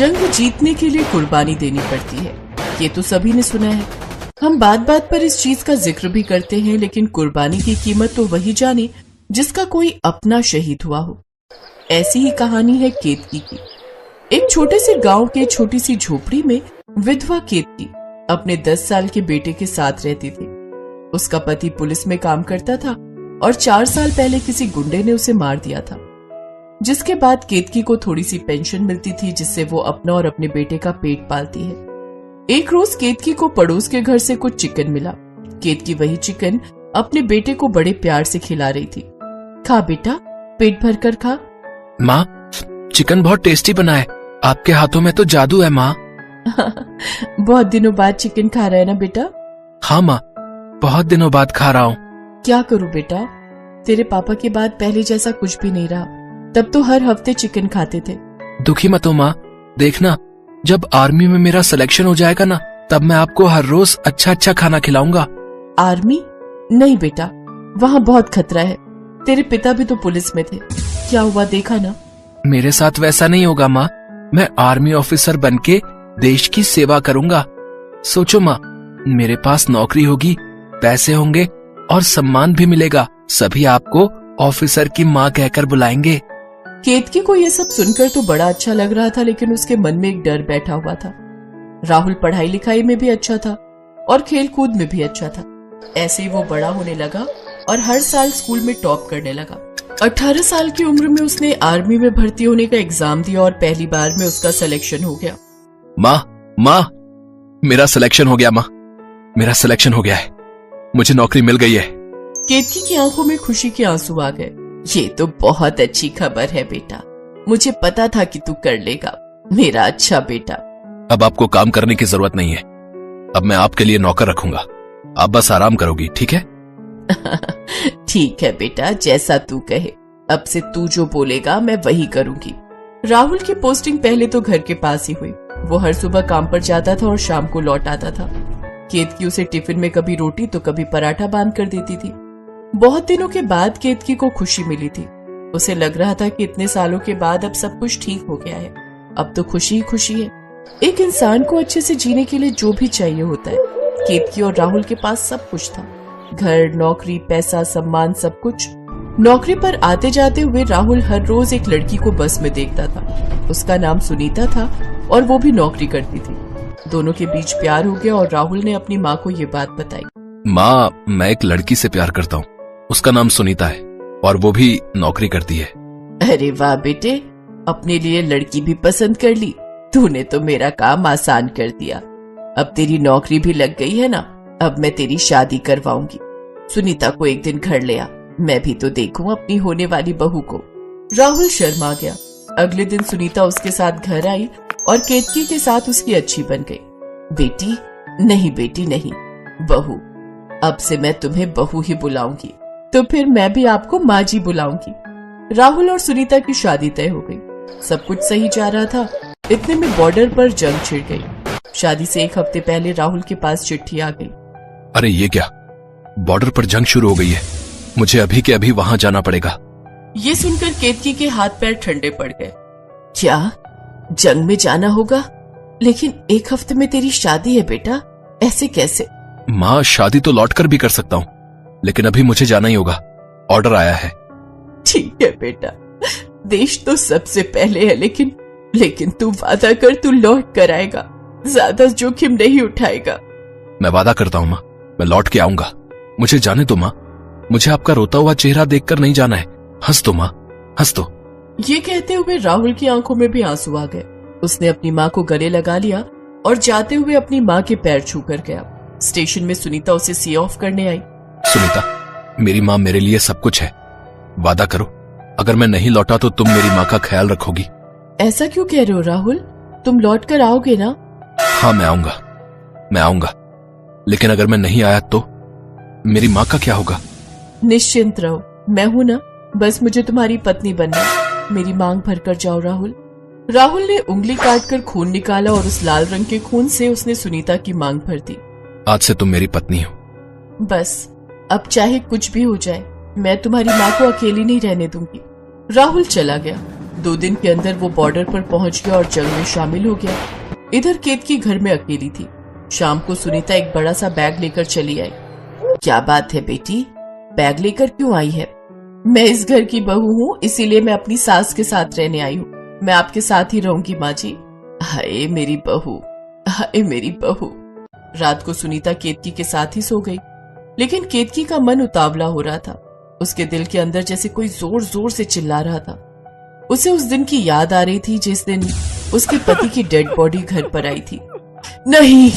जंग जीतने के लिए कुर्बानी देनी पड़ती है, ये तो सभी ने सुना है। हम बात बात पर इस चीज का जिक्र भी करते हैं, लेकिन कुर्बानी की कीमत तो वही जाने जिसका कोई अपना शहीद हुआ हो। ऐसी ही कहानी है केतकी की। एक छोटे से गांव के छोटी सी झोपड़ी में विधवा केतकी अपने 10 साल के बेटे के साथ रहती थी। उसका पति पुलिस में काम करता था और 4 साल पहले किसी गुंडे ने उसे मार दिया था, जिसके बाद केतकी को थोड़ी सी पेंशन मिलती थी, जिससे वो अपना और अपने बेटे का पेट पालती है। एक रोज केतकी को पड़ोस के घर से कुछ चिकन मिला। केतकी वही चिकन अपने बेटे को बड़े प्यार से खिला रही थी। खा बेटा, पेट भर कर खा। माँ, चिकन बहुत टेस्टी बना है, आपके हाथों में तो जादू है माँ। बहुत दिनों बाद चिकन खा रहा है ना बेटा? हाँ माँ, बहुत दिनों बाद खा रहा हूँ। क्या करूँ बेटा, तेरे पापा के बाद पहले जैसा कुछ भी नहीं रहा। तब तो हर हफ्ते चिकन खाते थे। दुखी मत हो माँ, देखना जब आर्मी में मेरा सिलेक्शन हो जाएगा ना, तब मैं आपको हर रोज अच्छा अच्छा खाना खिलाऊंगा। आर्मी? नहीं बेटा, वहाँ बहुत खतरा है। तेरे पिता भी तो पुलिस में थे, क्या हुआ देखा ना? मेरे साथ वैसा नहीं होगा माँ, मैं आर्मी ऑफिसर बनके देश की सेवा करूंगा। सोचो माँ, मेरे पास नौकरी होगी, पैसे होंगे और सम्मान भी मिलेगा। सभी आपको ऑफिसर की माँ कहकर बुलाएंगे। केतकी को यह सब सुनकर तो बड़ा अच्छा लग रहा था, लेकिन उसके मन में एक डर बैठा हुआ था। राहुल पढ़ाई लिखाई में भी अच्छा था और खेल कूद में भी अच्छा था। ऐसे ही वो बड़ा होने लगा और हर साल स्कूल में टॉप करने लगा। 18 साल की उम्र में उसने आर्मी में भर्ती होने का एग्जाम दिया और पहली बार में उसका सिलेक्शन हो गया। माँ, मेरा सिलेक्शन हो गया। माँ, मेरा सिलेक्शन हो गया है, मुझे नौकरी मिल गई है। केतकी की आंखों में खुशी के आंसू आ गए। ये तो बहुत अच्छी खबर है बेटा, मुझे पता था कि तू कर लेगा, मेरा अच्छा बेटा। अब आपको काम करने की जरूरत नहीं है, अब मैं आपके लिए नौकर रखूंगा, आप बस आराम करोगी, ठीक है? ठीक है बेटा, जैसा तू कहे। अब से तू जो बोलेगा मैं वही करूंगी। राहुल की पोस्टिंग पहले तो घर के पास ही हुई। वो हर सुबह काम पर जाता था और शाम को लौट आता था। केतकी उसे टिफिन में कभी रोटी तो कभी पराठा बांध कर देती थी। बहुत दिनों के बाद केतकी को खुशी मिली थी। उसे लग रहा था कि इतने सालों के बाद अब सब कुछ ठीक हो गया है, अब तो खुशी ही खुशी है। एक इंसान को अच्छे से जीने के लिए जो भी चाहिए होता है, केतकी और राहुल के पास सब कुछ था। घर, नौकरी, पैसा, सम्मान, सब कुछ। नौकरी पर आते जाते हुए राहुल हर रोज एक लड़की को बस में देखता था। उसका नाम सुनीता था और वो भी नौकरी करती थी। दोनों के बीच प्यार हो गया और राहुल ने अपनी माँ को ये बात बताई। माँ, मैं एक लड़की से प्यार करता हूँ, उसका नाम सुनीता है और वो भी नौकरी करती है। अरे वाह बेटे, अपने लिए लड़की भी पसंद कर ली। तूने तो मेरा काम आसान कर दिया। अब तेरी नौकरी भी लग गई है ना, अब मैं तेरी शादी करवाऊंगी। सुनीता को एक दिन घर ले आ, मैं भी तो देखूं अपनी होने वाली बहू को। राहुल शर्मा गया। अगले दिन सुनीता उसके साथ घर आई और केतकी के साथ उसकी अच्छी बन गई। बेटी नहीं, बेटी नहीं, बहू। अब से मैं तुम्हें बहू ही बुलाऊंगी, तो फिर मैं भी आपको माँ जी बुलाऊंगी। राहुल और सुनीता की शादी तय हो गई। सब कुछ सही जा रहा था, इतने में बॉर्डर पर जंग छिड़ गई। शादी से एक हफ्ते पहले राहुल के पास चिट्ठी आ गई। अरे ये क्या, बॉर्डर पर जंग शुरू हो गई है, मुझे अभी के अभी वहां जाना पड़ेगा। ये सुनकर केतकी के हाथ पैर ठंडे पड़ गए। क्या, जंग में जाना होगा? लेकिन एक हफ्ते में तेरी शादी है बेटा, ऐसे कैसे? माँ, शादी तो लौट कर भी कर सकता हूँ, लेकिन अभी मुझे जाना ही होगा, ऑर्डर आया है। ठीक है बेटा, देश तो सबसे पहले है, लेकिन तू वादा कर, तू लौट कर आएगा, ज्यादा जोखिम नहीं उठाएगा। मैं वादा करता हूँ माँ, मैं लौट के आऊंगा। मुझे जाने दो माँ, मुझे आपका रोता हुआ चेहरा देखकर नहीं जाना है। हंस दो माँ, हंस दो। ये कहते हुए राहुल की आंखों में भी आंसू आ गए। उसने अपनी माँ को गले लगा लिया और जाते हुए अपनी माँ के पैर छू कर गया। स्टेशन में सुनीता उसे सी ऑफ करने आई। सुनीता, मेरी माँ मेरे लिए सब कुछ है, वादा करो, अगर मैं नहीं लौटा तो तुम मेरी माँ का ख्याल रखोगी। ऐसा क्यों कह रहे हो राहुल, तुम लौट कर आओगे ना? हाँ, मैं आऊंगा, लेकिन अगर मैं नहीं आया तो मेरी माँ का क्या होगा? निश्चिंत रहो, मैं हूं ना, बस मुझे तुम्हारी पत्नी बनना। मेरी मांग भर कर जाओ राहुल। राहुल ने उंगली काटकर खून निकाला और उस लाल रंग के खून से उसने सुनीता की मांग भर दी। आज से तुम मेरी पत्नी हो। बस, अब चाहे कुछ भी हो जाए, मैं तुम्हारी माँ को अकेली नहीं रहने दूंगी। राहुल चला गया। 2 दिन के अंदर वो बॉर्डर पर पहुंच गया और जंग में शामिल हो गया। इधर केतकी घर में अकेली थी। शाम को सुनीता एक बड़ा सा बैग लेकर चली आई। क्या बात है बेटी, बैग लेकर क्यों आई है? मैं इस घर की बहू हूँ, इसीलिए मैं अपनी सास के साथ रहने आई हूँ। मैं आपके साथ ही रहूंगी माँ जी। हाय मेरी बहू, हाय मेरी बहू। रात को सुनीता केतकी के साथ ही सो गई, लेकिन केतकी का मन उतावला हो रहा था। उसके दिल के अंदर जैसे कोई जोर जोर से चिल्ला रहा था। उसे उस दिन की याद आ रही थी जिस दिन उसके पति की डेड बॉडी घर पर आई थी। नहीं!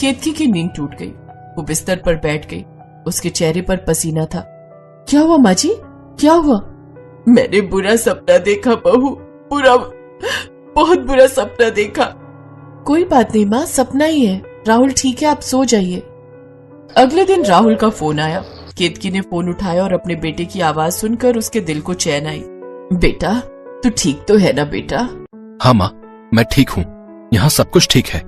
केतकी की नींद टूट गई। वो बिस्तर पर बैठ गई। उसके चेहरे पर पसीना था। क्या हुआ माँ जी, क्या हुआ? मैंने बुरा सपना देखा बहू, बुरा, बहुत बुरा सपना देखा। कोई बात नहीं माँ, सपना ही है। राहुल ठीक है, आप सो जाइए। अगले दिन राहुल का फोन आया। केतकी ने फोन उठाया और अपने बेटे की आवाज सुनकर उसके दिल को चैन आई। बेटा, तू ठीक तो है ना बेटा? हाँ माँ, मैं ठीक हूँ। यहाँ सब कुछ ठीक है।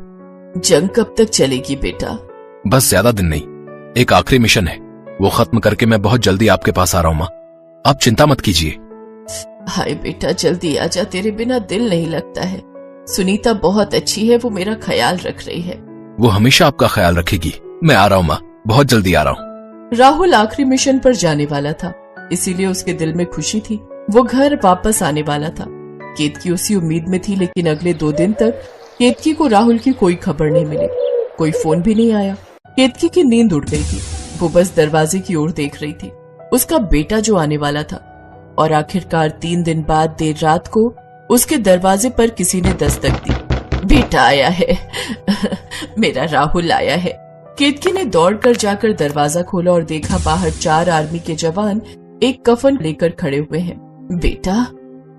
जंग कब तक चलेगी बेटा? बस ज्यादा दिन नहीं, एक आखिरी मिशन है, वो खत्म करके मैं बहुत जल्दी आपके पास आ रहा हूँ माँ, आप चिंता मत कीजिए। हाय बेटा, जल्दी आजा, तेरे बिना दिल नहीं लगता है। सुनीता बहुत अच्छी है, वो मेरा ख्याल रख रही है। वो हमेशा आपका ख्याल रखेगी। मैं आ रहा हूँ माँ, बहुत जल्दी आ रहा हूँ। राहुल आखिरी मिशन पर जाने वाला था, इसीलिए उसके दिल में खुशी थी। वो घर वापस आने वाला था। केतकी उसी उम्मीद में थी, लेकिन अगले 2 दिन तक केतकी को राहुल की कोई खबर नहीं मिली। कोई फोन भी नहीं आया। केतकी की नींद उड़ गई थी। वो बस दरवाजे की ओर देख रही थी, उसका बेटा जो आने वाला था। और आखिरकार 3 दिन बाद देर रात को उसके दरवाजे पर किसी ने दस्तक दी। बेटा आया है मेरा राहुल आया है। केतकी ने दौड़कर जाकर दरवाजा खोला और देखा बाहर 4 आर्मी के जवान एक कफन लेकर खड़े हुए हैं। बेटा,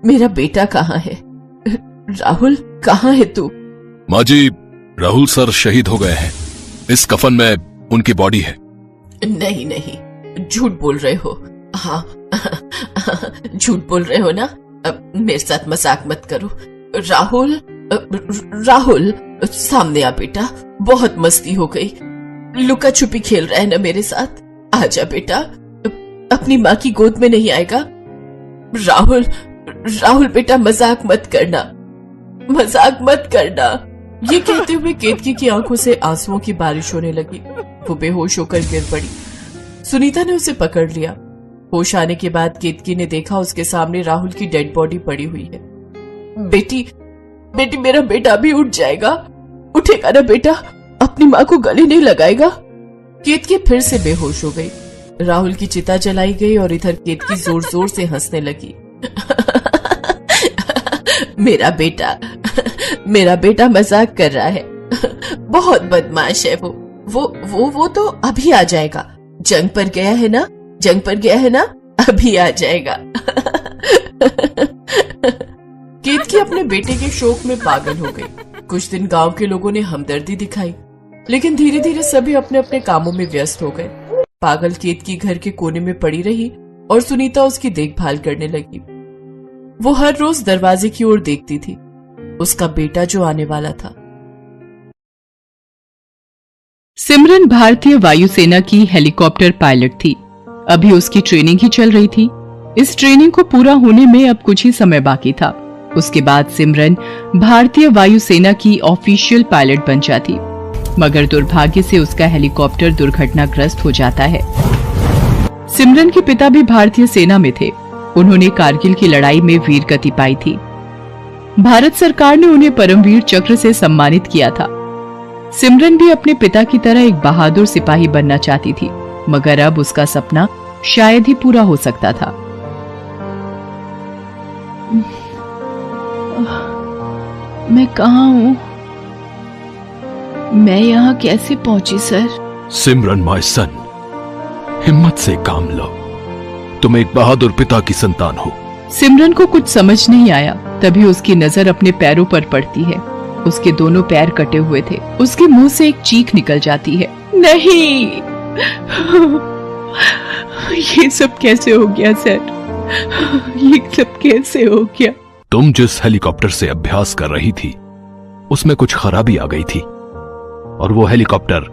मेरा बेटा कहाँ है? राहुल, कहाँ है तू? माँ जी, राहुल सर शहीद हो गए हैं। इस कफन में उनकी बॉडी है। नहीं नहीं, झूठ बोल रहे हो। हाँ झूठ बोल रहे हो ना? अब मेरे साथ मजाक मत करो। राहुल, राहुल सामने आ बेटा, बहुत मस्ती हो गई। लुका छुपी खेल रहा है ना मेरे साथ? आजा बेटा, अपनी माँ की गोद में नहीं आएगा? राहुल, राहुल बेटा मजाक मत करना, मजाक मत करना। ये कहते हुए केतकी की आंखों से आंसुओं की बारिश होने लगी। वो बेहोश होकर गिर पड़ी। सुनीता ने उसे पकड़ लिया। होश आने के बाद केतकी ने देखा उसके सामने राहुल की डेड बॉडी पड़ी हुई है। बेटी, बेटी, मेरा बेटा भी उठ जाएगा। उठेगा ना बेटा? अपनी माँ को गले नहीं लगाएगा? केतकी फिर से बेहोश हो गई। राहुल की चिता जलाई गई और इधर केतकी जोर जोर से हंसने लगी। मेरा बेटा, मेरा बेटा मजाक कर रहा है। बहुत बदमाश है वो तो अभी आ जाएगा। जंग पर गया है ना, जंग पर गया है ना, अभी आ जाएगा। केतकी अपने बेटे के शोक में पागल हो गई। कुछ दिन गांव के लोगों ने हमदर्दी दिखाई, लेकिन धीरे धीरे सभी अपने अपने कामों में व्यस्त हो गए। पागल केतकी घर के कोने में पड़ी रही और सुनीता उसकी देखभाल करने लगी। वो हर रोज दरवाजे की ओर देखती थी, उसका बेटा जो आने वाला था। सिमरन भारतीय वायुसेना की हेलीकॉप्टर पायलट थी। अभी उसकी ट्रेनिंग ही चल रही थी। इस ट्रेनिंग को पूरा होने में अब कुछ ही समय बाकी था। उसके बाद सिमरन भारतीय वायुसेना की ऑफिशियल पायलट बन जाती, मगर दुर्भाग्य से उसका हेलीकॉप्टर दुर्घटनाग्रस्त हो जाता है। सिमरन के पिता भी भारतीय सेना में थे। उन्होंने कारगिल की लड़ाई में वीर गति पाई थी। भारत सरकार ने उन्हें परमवीर चक्र से सम्मानित किया था। सिमरन भी अपने पिता की तरह एक बहादुर सिपाही बनना चाहती थी, मगर अब उसका सपना शायद ही पूरा हो सकता था। मैं कहाँ हूँ? मैं यहाँ कैसे पहुंची सर? सिमरन माय सन, हिम्मत से काम लो। तुम एक बहादुर पिता की संतान हो। सिमरन को कुछ समझ नहीं आया। तभी उसकी नजर अपने पैरों पर पड़ती है। उसके दोनों पैर कटे हुए थे। उसके मुंह से एक चीख निकल जाती है। नहीं! ये सब कैसे हो गया सर? ये सब कैसे हो गया? तुम जिस हेलीकॉप्टर से अभ्यास कर रही थी, उसमें कुछ खराबी आ गई थी और वो हेलीकॉप्टर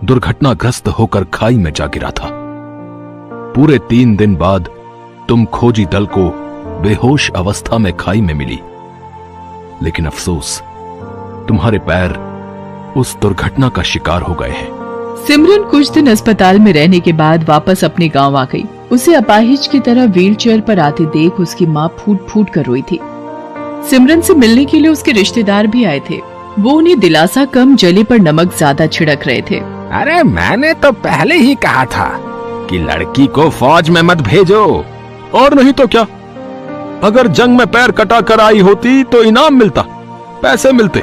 दुर्घटनाग्रस्त होकर खाई में जा गिरा था। पूरे 3 दिन बाद तुम खोजी दल को बेहोश अवस्था में खाई में मिली। लेकिन अफसोस, तुम्हारे पैर उस दुर्घटना का शिकार हो गए हैं। सिमरन कुछ दिन अस्पताल में रहने के बाद वापस अपने गांव आ गई। उसे अपाहिज की तरह व्हीलचेयर पर आते देख उसकी माँ फूट फूट कर रोई थी। सिमरन से मिलने के लिए उसके रिश्तेदार भी आए थे। वो उन्हें दिलासा कम, जले पर नमक ज्यादा छिड़क रहे थे। अरे मैंने तो पहले ही कहा था कि लड़की को फौज में मत भेजो। और नहीं तो क्या, अगर जंग में पैर कटा कर आई होती तो इनाम मिलता, पैसे मिलते।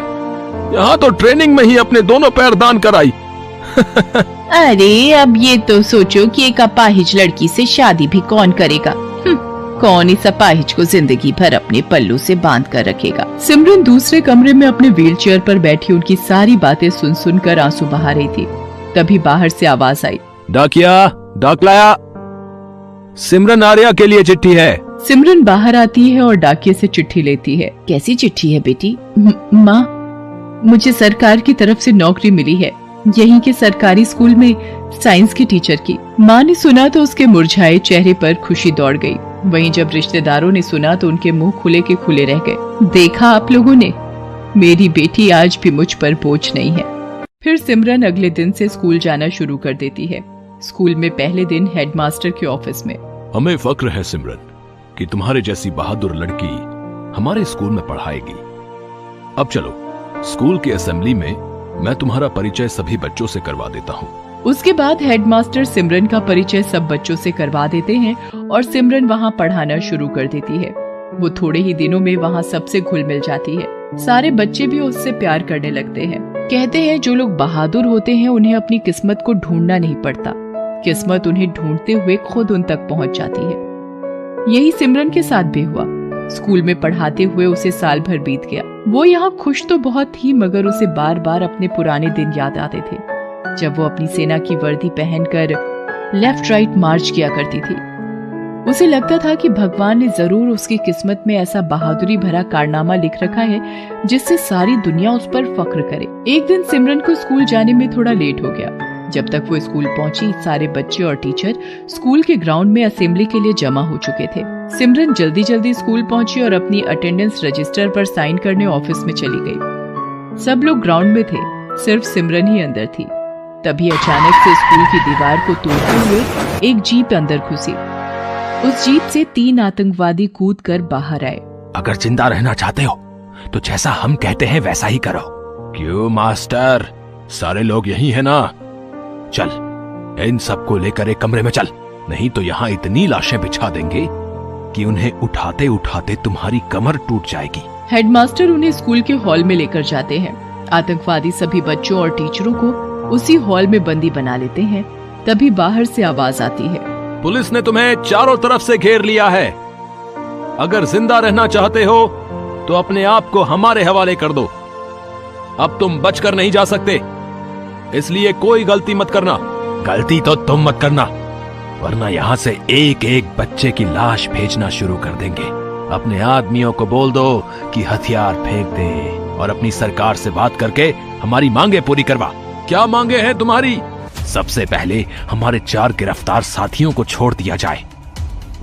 यहाँ तो ट्रेनिंग में ही अपने दोनों पैर दान कर आई। अरे अब ये तो सोचो कि एक अपाहिज लड़की से शादी भी कौन करेगा। कौन इस अपाहिज को जिंदगी भर अपने पल्लू से बांध कर रखेगा। सिमरन दूसरे कमरे में अपने व्हीलचेयर पर बैठी उनकी सारी बातें सुन सुनकर आंसू बहा रही थी। तभी बाहर से आवाज आई, डाक लाया, सिमरन आर्या के लिए चिट्ठी है। सिमरन बाहर आती है और डाकिये से चिट्ठी लेती है। कैसी चिट्ठी है बेटी? माँ, मुझे सरकार की तरफ से नौकरी मिली है, यहीं के सरकारी स्कूल में साइंस की टीचर की। माँ ने सुना तो उसके मुरझाए चेहरे पर खुशी दौड़ गई। वहीं जब रिश्तेदारों ने सुना तो उनके मुंह खुले के खुले रह गए। देखा आप लोगों ने, मेरी बेटी आज भी मुझ पर बोझ नहीं है। फिर सिमरन अगले दिन से स्कूल जाना शुरू कर देती है। स्कूल में पहले दिन हेडमास्टर के ऑफिस में। हमें फक्र है सिमरन कि तुम्हारे जैसी बहादुर लड़की हमारे स्कूल में पढ़ाएगी। अब चलो, स्कूल की असेंबली में मैं तुम्हारा परिचय सभी बच्चों से करवा देता हूँ। उसके बाद हेडमास्टर सिमरन का परिचय सब बच्चों से करवा देते हैं और सिमरन वहाँ पढ़ाना शुरू कर देती है। वो थोड़े ही दिनों में वहाँ सबसे घुल मिल जाती है। सारे बच्चे भी उससे प्यार करने लगते हैं। कहते हैं जो लोग बहादुर होते हैं उन्हें अपनी किस्मत को ढूंढना नहीं पड़ता, किस्मत उन्हें ढूंढते हुए खुद उन तक पहुँच जाती है। यही सिमरन के साथ भी हुआ। स्कूल में पढ़ाते हुए उसे साल भर बीत गया। वो यहाँ खुश तो बहुत थी, मगर उसे बार बार अपने पुराने दिन याद आते थे, जब वो अपनी सेना की वर्दी पहनकर लेफ्ट राइट मार्च किया करती थी। उसे लगता था कि भगवान ने जरूर उसकी किस्मत में ऐसा बहादुरी भरा कारनामा लिख रखा है जिससे सारी दुनिया उस पर फख्र करे। एक दिन सिमरन को स्कूल जाने में थोड़ा लेट हो गया। जब तक वो स्कूल पहुंची, सारे बच्चे और टीचर स्कूल के ग्राउंड में असेंबली के लिए जमा हो चुके थे। सिमरन जल्दी जल्दी स्कूल पहुंची और अपनी अटेंडेंस रजिस्टर पर साइन करने ऑफिस में चली गई। सब लोग ग्राउंड में थे, सिर्फ सिमरन ही अंदर थी। तभी अचानक से स्कूल की दीवार को तोड़ते हुए एक जीप अंदर घुसी। उस जीप से 3 आतंकवादी कूदकर बाहर आए। अगर जिंदा रहना चाहते हो तो जैसा हम कहते हैं वैसा ही करो। क्यों मास्टर, सारे लोग यही है ना? चल, इन सबको लेकर एक कमरे में चल, नहीं तो यहाँ इतनी लाशें बिछा देंगे कि उन्हें उठाते उठाते तुम्हारी कमर टूट जाएगी। हेडमास्टर उन्हें स्कूल के हॉल में लेकर जाते हैं। आतंकवादी सभी बच्चों और टीचरों को उसी हॉल में बंदी बना लेते हैं। तभी बाहर से आवाज आती है, पुलिस ने तुम्हें चारों तरफ से घेर लिया है। अगर जिंदा रहना चाहते हो तो अपने आप को हमारे हवाले कर दो। अब तुम बचकर नहीं जा सकते, इसलिए कोई गलती मत करना। गलती तो तुम मत करना, वरना यहाँ से एक एक बच्चे की लाश भेजना शुरू कर देंगे। अपने आदमियों को बोल दो कि हथियार फेंक दे और अपनी सरकार से बात करके हमारी मांगे पूरी करवा। क्या मांगे हैं तुम्हारी? सबसे पहले हमारे 4 गिरफ्तार साथियों को छोड़ दिया जाए।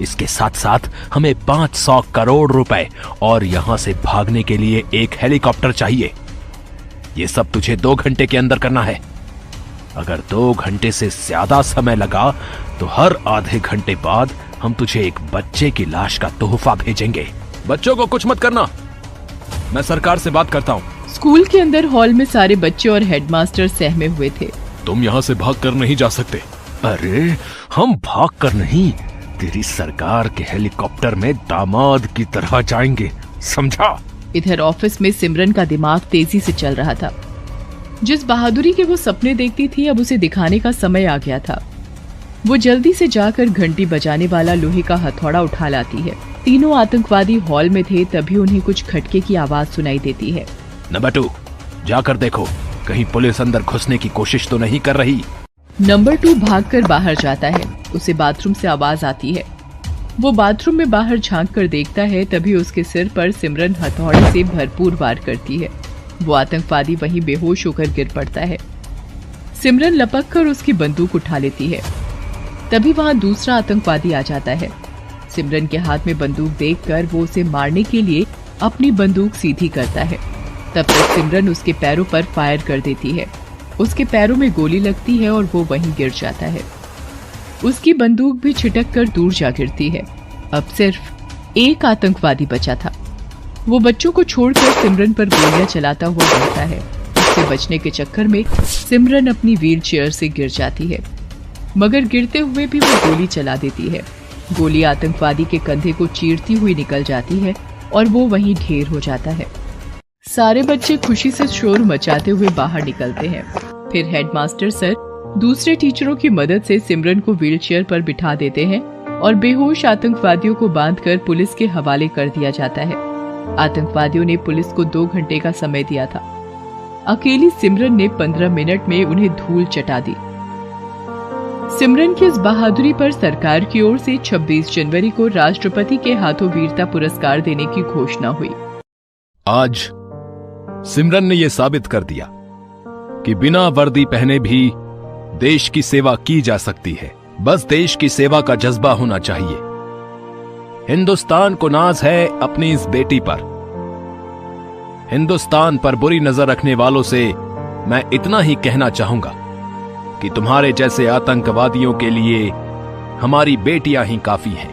इसके साथ साथ हमें 500 करोड़ रुपए और यहाँ से भागने के लिए एक हेलीकॉप्टर चाहिए। ये सब तुझे 2 घंटे के अंदर करना है। अगर 2 घंटे से ज्यादा समय लगा तो हर आधे घंटे बाद हम तुझे एक बच्चे की लाश का तोहफा भेजेंगे। बच्चों को कुछ मत करना, मैं सरकार से बात करता हूँ। स्कूल के अंदर हॉल में सारे बच्चे और हेडमास्टर सहमे हुए थे। तुम यहाँ से भाग कर नहीं जा सकते। अरे हम भाग कर नहीं, तेरी सरकार के हेलीकॉप्टर में दामाद की तरह जाएंगे, समझा? इधर ऑफिस में सिमरन का दिमाग तेजी से चल रहा था। जिस बहादुरी के वो सपने देखती थी, अब उसे दिखाने का समय आ गया था। वो जल्दी से जाकर घंटी बजाने वाला लोहे का हथौड़ा उठा लाती है। तीनों आतंकवादी हॉल में थे, तभी उन्हें कुछ खटके की आवाज सुनाई देती है। नंबर 2, जाकर देखो कहीं पुलिस अंदर घुसने की कोशिश तो नहीं कर रही। नंबर 2 भागकर बाहर जाता है। उसे बाथरूम से आवाज आती है। वो बाथरूम में बाहर झांक कर देखता है, तभी उसके सिर पर सिमरन हथौड़े से भरपूर वार करती है। वो आतंकवादी वहीं बेहोश होकर गिर पड़ता है। सिमरन लपक कर उसकी बंदूक उठा लेती है। तभी वहां दूसरा आतंकवादी आ जाता है। सिमरन के हाथ में बंदूक देखकर वो उसे मारने के लिए अपनी बंदूक सीधी करता है। तब तक सिमरन उसके पैरों पर फायर कर देती है। उसके पैरों में गोली लगती है और वो वहीं गिर जाता है। उसकी बंदूक भी छिटक कर दूर जा गिरती है। अब सिर्फ एक आतंकवादी बचा था। वो बच्चों को छोड़कर सिमरन पर गोलियां चलाता हुआ बढ़ता है। उससे बचने के चक्कर में सिमरन अपनी व्हील चेयर से गिर जाती है, मगर गिरते हुए भी वो गोली चला देती है। गोली आतंकवादी के कंधे को चीरती हुई निकल जाती है और वो वहीं ढेर हो जाता है। सारे बच्चे खुशी से शोर मचाते हुए बाहर निकलते हैं। फिर हेडमास्टर सर दूसरे टीचरों की मदद से सिमरन को व्हीलचेयर पर बिठा देते हैं और बेहोश आतंकवादियों को बांधकर पुलिस के हवाले कर दिया जाता है। आतंकवादियों ने पुलिस को 2 घंटे का समय दिया था। अकेली सिमरन ने 15 मिनट में उन्हें धूल चटा दी। सिमरन की इस बहादुरी पर सरकार की ओर से 26 जनवरी को राष्ट्रपति के हाथों वीरता पुरस्कार देने की घोषणा हुई। आज सिमरन ने यह साबित कर दिया कि बिना वर्दी पहने भी देश की सेवा की जा सकती है। बस देश की सेवा का जज्बा होना चाहिए। हिंदुस्तान को नाज है अपनी इस बेटी पर। हिंदुस्तान पर बुरी नजर रखने वालों से मैं इतना ही कहना चाहूंगा कि तुम्हारे जैसे आतंकवादियों के लिए हमारी बेटियां ही काफी हैं।